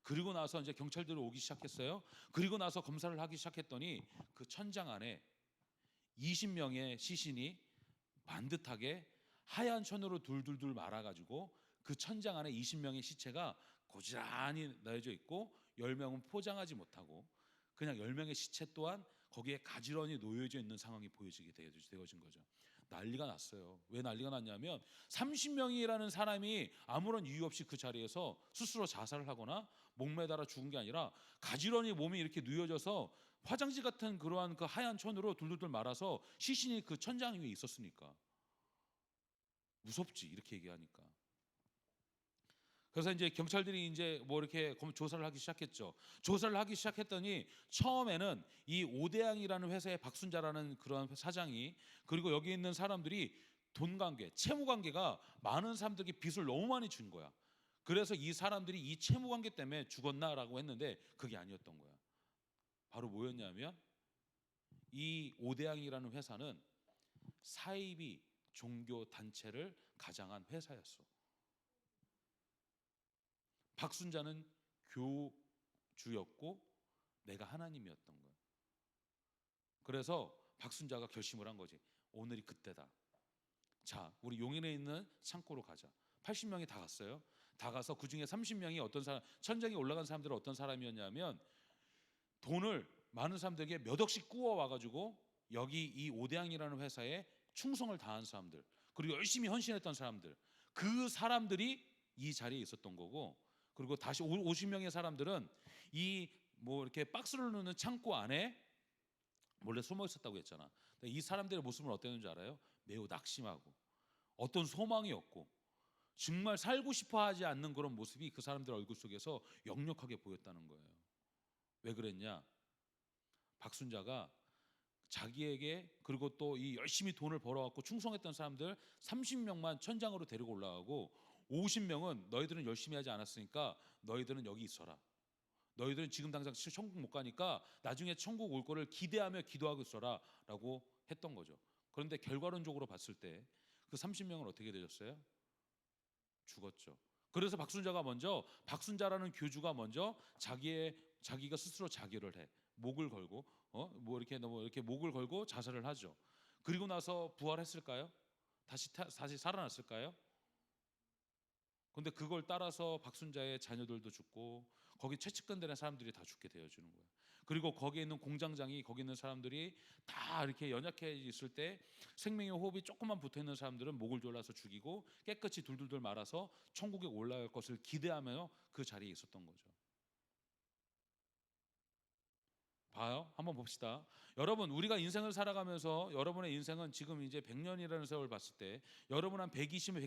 그리고 나서 이제 경찰들이 오기 시작했어요. 그리고 나서 검사를 하기 시작했더니 그 천장 안에 20명의 시신이 반듯하게 하얀 천으로 둘둘둘 말아가지고, 그 천장 안에 20명의 시체가 고스란히 놔져 있고, 10명은 포장하지 못하고 그냥 10명의 시체 또한 거기에 가지런히 놓여져 있는 상황이 보여지게 되어진 거죠. 난리가 났어요. 왜 난리가 났냐면 30명이라는 사람이 아무런 이유 없이 그 자리에서 스스로 자살을 하거나 목매달아 죽은 게 아니라, 가지런히 몸이 이렇게 누워져서 화장지 같은 그러한 그 하얀 천으로 둘둘둘 말아서 시신이 그 천장 위에 있었으니까 무섭지, 이렇게 얘기하니까. 그래서 이제 경찰들이 이제 뭐 이렇게 조사를 하기 시작했죠. 조사를 하기 시작했더니 처음에는 이 오대양이라는 회사의 박순자라는 그런 사장이, 그리고 여기 있는 사람들이 돈 관계, 채무 관계가 많은 사람들에게 빚을 너무 많이 준 거야. 그래서 이 사람들이 이 채무 관계 때문에 죽었나라고 했는데, 그게 아니었던 거야. 바로 뭐였냐면, 이 오대양이라는 회사는 사이비 종교 단체를 가장한 회사였어. 박순자는 교주였고 내가 하나님이었던 거야. 그래서 박순자가 결심을 한 거지. 오늘이 그때다. 자, 우리 용인에 있는 창고로 가자. 80명이 다 갔어요. 다 가서 그 중에 30명이 어떤 사람, 천장에 올라간 사람들은 어떤 사람이었냐면, 돈을 많은 사람들에게 몇 억씩 구워 와가지고 여기 이 오대양이라는 회사에 충성을 다한 사람들, 그리고 열심히 헌신했던 사람들, 그 사람들이 이 자리에 있었던 거고, 그리고 다시 50명의 사람들은 이 뭐 이렇게 박스를 넣는 창고 안에 몰래 숨어 있었다고 했잖아. 이 사람들의 모습은 어땠는지 알아요? 매우 낙심하고 어떤 소망이 없고 정말 살고 싶어 하지 않는 그런 모습이 그 사람들 얼굴 속에서 역력하게 보였다는 거예요. 왜 그랬냐? 박순자가 자기에게, 그리고 또 이 열심히 돈을 벌어갖고 충성했던 사람들 30명만 천장으로 데리고 올라가고, 50명은 너희들은 열심히 하지 않았으니까 너희들은 여기 있어라. 너희들은 지금 당장 천국 못 가니까 나중에 천국 올 거를 기대하며 기도하고 있어라 라고 했던 거죠. 그런데 결과론적으로 봤을 때 그 30명은 어떻게 되셨어요? 죽었죠. 그래서 박순자라는 교주가 먼저 자기가 스스로 자결을 해. 목을 걸고 뭐 이렇게 너무 이렇게 목을 걸고 자살을 하죠. 그리고 나서 부활했을까요? 다시 살아났을까요? 근데 그걸 따라서 박순자의 자녀들도 죽고 거기 최측근들의 사람들이 다 죽게 되어지는 거예요. 그리고 거기에 있는 공장장이, 거기 있는 사람들이 다 이렇게 연약해 있을 때 생명의 호흡이 조금만 붙어 있는 사람들은 목을 졸라서 죽이고 깨끗이 둘둘둘 말아서 천국에 올라갈 것을 기대하며 그 자리에 있었던 거죠. 봐요. 한번 봅시다. 여러분, 우리가 인생을 살아가면서 여러분의 인생은 지금 이제 100년이라는 세월 봤을 때 여러분 한 120년,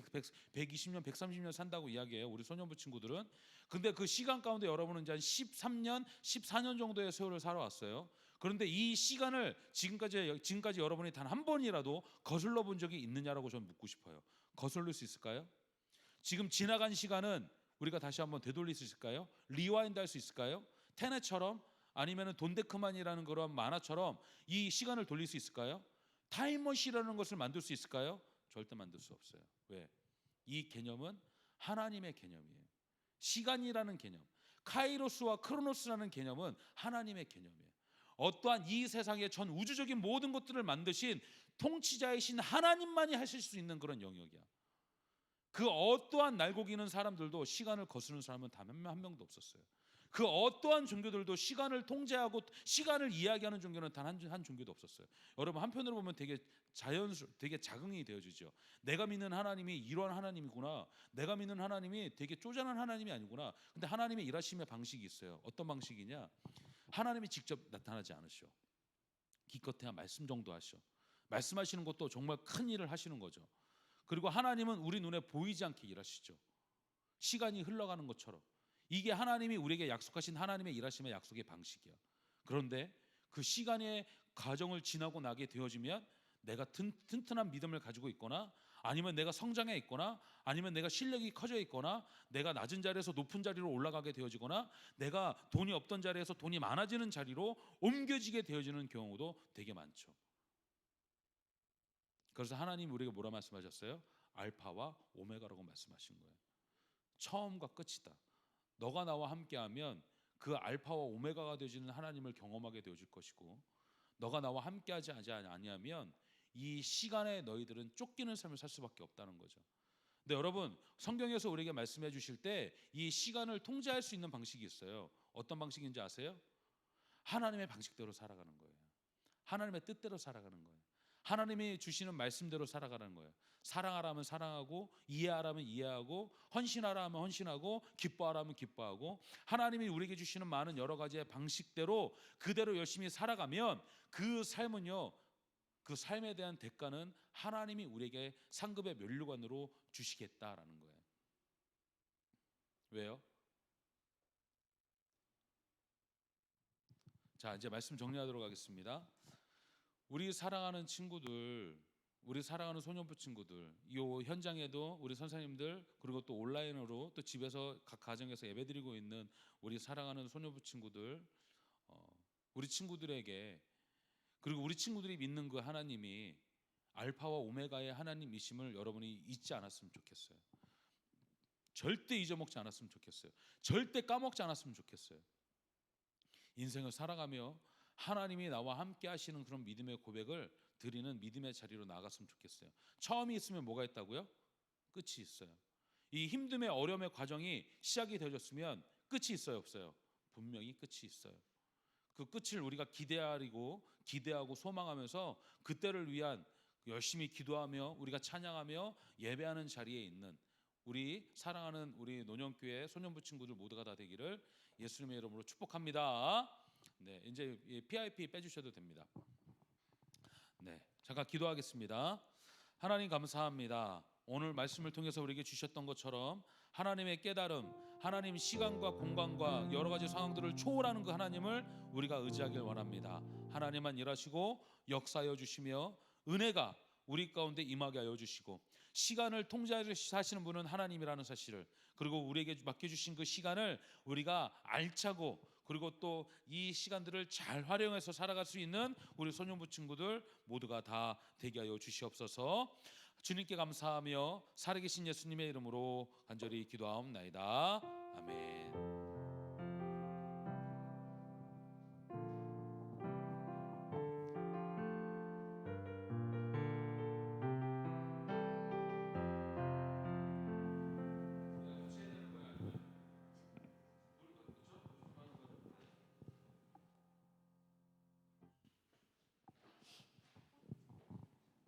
120년, 130년 산다고 이야기해요. 우리 소년부 친구들은. 근데 그 시간 가운데 여러분은 이제 한 13년, 14년 정도의 세월을 살아왔어요. 그런데 이 시간을 지금까지 여러분이 단 한 번이라도 거슬러 본 적이 있느냐라고 저는 묻고 싶어요. 거슬릴 수 있을까요? 지금 지나간 시간은 우리가 다시 한번 되돌릴 수 있을까요? 리와인드 할 수 있을까요? 테넷처럼, 아니면은 돈데크만이라는 그런 만화처럼 이 시간을 돌릴 수 있을까요? 타임머신이라는 것을 만들 수 있을까요? 절대 만들 수 없어요. 왜? 이 개념은 하나님의 개념이에요. 시간이라는 개념, 카이로스와 크로노스라는 개념은 하나님의 개념이에요. 어떠한 이 세상의 전 우주적인 모든 것들을 만드신 통치자이신 하나님만이 하실 수 있는 그런 영역이야. 그 어떠한 날고기는 사람들도 시간을 거스르는 사람은 단 한 명도 없었어요. 그 어떠한 종교들도 시간을 통제하고 시간을 이야기하는 종교는 단 한 종교도 없었어요. 여러분, 한편으로 보면 되게 되게 자긍이 되어지죠. 내가 믿는 하나님이 이러한 하나님이구나. 내가 믿는 하나님이 되게 쪼잔한 하나님이 아니구나. 근데 하나님의 일하심의 방식이 있어요. 어떤 방식이냐? 하나님이 직접 나타나지 않으셔. 기껏해야 말씀 정도 하셔. 말씀하시는 것도 정말 큰 일을 하시는 거죠. 그리고 하나님은 우리 눈에 보이지 않게 일하시죠. 시간이 흘러가는 것처럼. 이게 하나님이 우리에게 약속하신 하나님의 일하심의 약속의 방식이야. 그런데 그 시간의 과정을 지나고 나게 되어지면 내가 튼튼한 믿음을 가지고 있거나, 아니면 내가 성장해 있거나, 아니면 내가 실력이 커져 있거나, 내가 낮은 자리에서 높은 자리로 올라가게 되어지거나, 내가 돈이 없던 자리에서 돈이 많아지는 자리로 옮겨지게 되어지는 경우도 되게 많죠. 그래서 하나님 우리에게 뭐라 말씀하셨어요? 알파와 오메가라고 말씀하신 거예요. 처음과 끝이다. 너가 나와 함께하면 그 알파와 오메가가 되어지는 하나님을 경험하게 되어질 것이고, 너가 나와 함께하지 아니하면 이 시간에 너희들은 쫓기는 삶을 살 수밖에 없다는 거죠. 근데 여러분, 성경에서 우리에게 말씀해 주실 때 이 시간을 통제할 수 있는 방식이 있어요. 어떤 방식인지 아세요? 하나님의 방식대로 살아가는 거예요. 하나님의 뜻대로 살아가는 거예요. 하나님이 주시는 말씀대로 살아가는 거예요. 사랑하라면 사랑하고, 이해하라면 이해하고, 헌신하라 하면 헌신하고, 기뻐하라 하면 기뻐하고, 하나님이 우리에게 주시는 많은 여러 가지의 방식대로 그대로 열심히 살아가면 그 삶은요, 그 삶에 대한 대가는 하나님이 우리에게 상급의 면류관으로 주시겠다라는 거예요. 왜요? 자, 이제 말씀 정리하도록 하겠습니다. 우리 사랑하는 친구들, 우리 사랑하는 소년부 친구들, 이 현장에도 우리 선생님들, 그리고 또 온라인으로 또 집에서 각 가정에서 예배드리고 있는 우리 사랑하는 소년부 친구들, 우리 친구들에게, 그리고 우리 친구들이 믿는 그 하나님이 알파와 오메가의 하나님이심을 여러분이 잊지 않았으면 좋겠어요. 절대 잊어먹지 않았으면 좋겠어요. 절대 까먹지 않았으면 좋겠어요. 인생을 살아가며 하나님이 나와 함께 하시는 그런 믿음의 고백을 드리는 믿음의 자리로 나갔으면 좋겠어요. 처음이 있으면 뭐가 있다고요? 끝이 있어요. 이 힘듦의 어려움의 과정이 시작이 되어졌으면 끝이 있어요, 없어요? 분명히 끝이 있어요. 그 끝을 우리가 기대하고 소망하면서 그때를 위한 열심히 기도하며 우리가 찬양하며 예배하는 자리에 있는 우리 사랑하는 우리 노년교회 소년부 친구들 모두가 다 되기를 예수님의 이름으로 축복합니다. 네, 이제 PIP 빼주셔도 됩니다. 네, 잠깐 기도하겠습니다. 하나님 감사합니다. 오늘 말씀을 통해서 우리에게 주셨던 것처럼 하나님의 깨달음, 하나님 시간과 공간과 여러 가지 상황들을 초월하는 그 하나님을 우리가 의지하길 원합니다. 하나님만 일하시고 역사하여 주시며 은혜가 우리 가운데 임하게 하여 주시고, 시간을 통제하시는 분은 하나님이라는 사실을, 그리고 우리에게 맡겨주신 그 시간을 우리가 알차고, 그리고 또 이 시간들을 잘 활용해서 살아갈 수 있는 우리 소년부 친구들 모두가 다 되게 하여 주시옵소서. 주님께 감사하며 살아계신 예수님의 이름으로 간절히 기도하옵나이다. 아멘.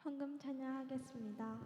헌금 찬양하겠습니다.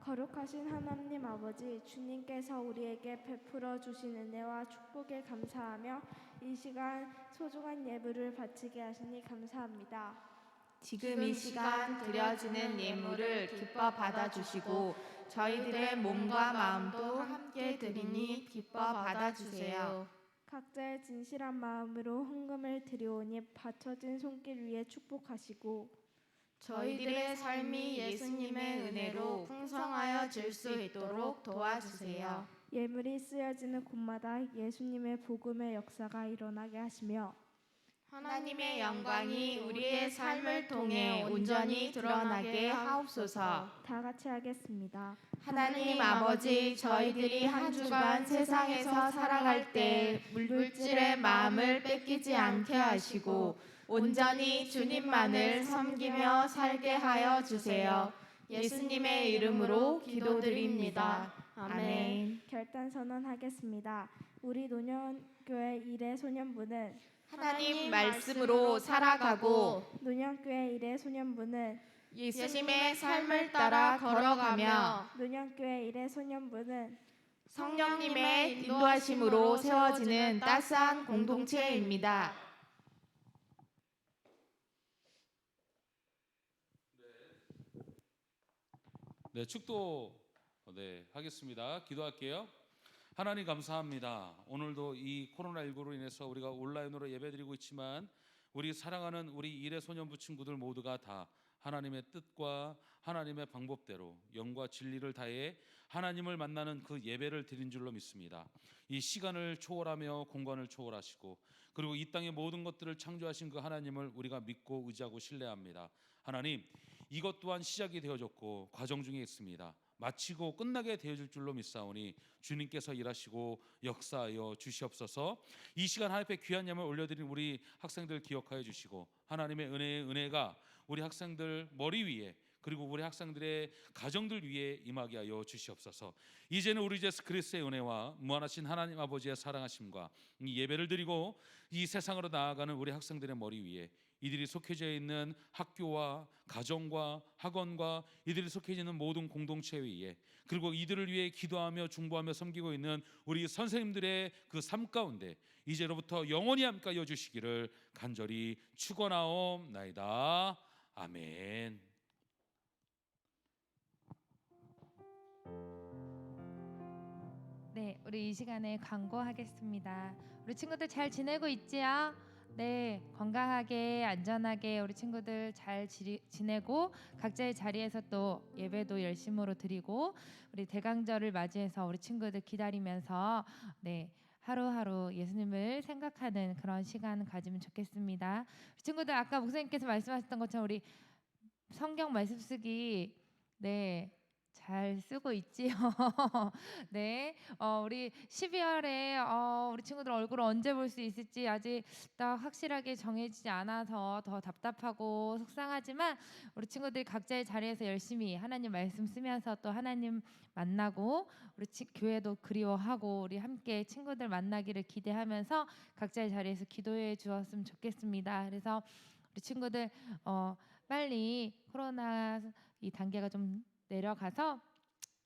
거룩하신 하나님 아버지, 주님께서 우리에게 베풀어 주신 은혜와 축복에 감사하며 이 시간 소중한 예물을 바치게 하시니 감사합니다.
지금 이 시간 드려지는 예물을 기뻐 받아주시고 저희들의 몸과 마음도 함께 드리니 기뻐 받아주세요.
각자의 진실한 마음으로 헌금을 드리오니 받쳐진 손길 위에 축복하시고
저희들의 삶이 예수님의 은혜로 풍성하여 질 수 있도록 도와주세요.
예물이 쓰여지는 곳마다 예수님의 복음의 역사가 일어나게 하시며
하나님의 영광이 우리의 삶을 통해 온전히 드러나게 하옵소서.
다 같이 하겠습니다.
하나님 아버지, 저희들이 한 주간 세상에서 살아갈 때 물질의 마음을 뺏기지 않게 하시고 온전히 주님만을 섬기며 살게 하여 주세요. 예수님의 이름으로 기도드립니다. 아멘.
결단 선언하겠습니다. 우리 노년교회 일의 소년부는
하나님 말씀으로 살아가고
노년교회 일의 소년부는
예수님의 삶을 따라 걸어가며
노년교회 일의 소년부는
성령님의 인도하심으로 세워지는 따스한 공동체입니다.
네, 축도 하겠습니다. 기도할게요. 하나님 감사합니다. 오늘도 이 코로나19로 인해서 우리가 온라인으로 예배드리고 있지만 우리 사랑하는 우리 일의 소년부 친구들 모두가 다 하나님의 뜻과 하나님의 방법대로 영과 진리를 다해 하나님을 만나는 그 예배를 드린 줄로 믿습니다. 이 시간을 초월하며 공간을 초월하시고 그리고 이 땅의 모든 것들을 창조하신 그 하나님을 우리가 믿고 의지하고 신뢰합니다. 하나님, 이것 또한 시작이 되어졌고 과정 중에 있습니다. 마치고 끝나게 되어질 줄로 믿사오니 주님께서 일하시고 역사하여 주시옵소서. 이 시간 하나님 앞에 귀한 예물 올려드린 우리 학생들 기억하여 주시고 하나님의 은혜가 우리 학생들 머리 위에 그리고 우리 학생들의 가정들 위에 임하게 하여 주시옵소서. 이제는 우리 예수 그리스도의 은혜와 무한하신 하나님 아버지의 사랑하심과 이 예배를 드리고 이 세상으로 나아가는 우리 학생들의 머리 위에 이들이 속해져 있는 학교와 가정과 학원과 이들이 속해져 있는 모든 공동체 위에 그리고 이들을 위해 기도하며 중보하며 섬기고 있는 우리 선생님들의 그 삶 가운데 이제로부터 영원히 함께하여 주시기를 간절히 축원하옵나이다. 아멘.
네, 우리 이 시간에 광고하겠습니다. 우리 친구들 잘 지내고 있지요? 네, 건강하게 안전하게 우리 친구들 잘 지내고 각자의 자리에서 또 예배도 열심으로 드리고 우리 대강절을 맞이해서 우리 친구들 기다리면서 네, 하루하루 예수님을 생각하는 그런 시간 가지면 좋겠습니다. 우리 친구들 아까 목사님께서 말씀하셨던 것처럼 우리 성경 말씀 쓰기 네, 잘 쓰고 있지요. 네, 우리 12월에 우리 친구들 얼굴 언제 볼 수 있을지 아직 딱 확실하게 정해지지 않아서 더 답답하고 속상하지만 우리 친구들이 각자의 자리에서 열심히 하나님 말씀 쓰면서 또 하나님 만나고 우리 교회도 그리워하고 우리 함께 친구들 만나기를 기대하면서 각자의 자리에서 기도해 주었으면 좋겠습니다. 그래서 우리 친구들 빨리 코로나 이 단계가 좀 내려가서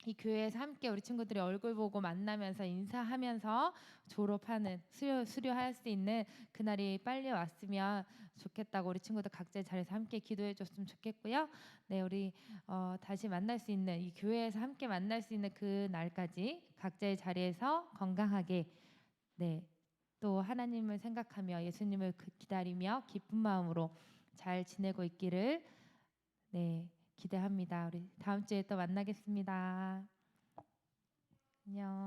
이 교회에서 함께 우리 친구들이 얼굴 보고 만나면서 인사하면서 졸업하는 수료할 수 있는 그날이 빨리 왔으면 좋겠다고 우리 친구들 각자의 자리에서 함께 기도해 줬으면 좋겠고요. 네, 우리 다시 만날 수 있는 이 교회에서 함께 만날 수 있는 그 날까지 각자의 자리에서 건강하게 네, 또 하나님을 생각하며 예수님을 기다리며 기쁜 마음으로 잘 지내고 있기를 네, 기대합니다. 우리 다음 주에 또 만나겠습니다. 안녕.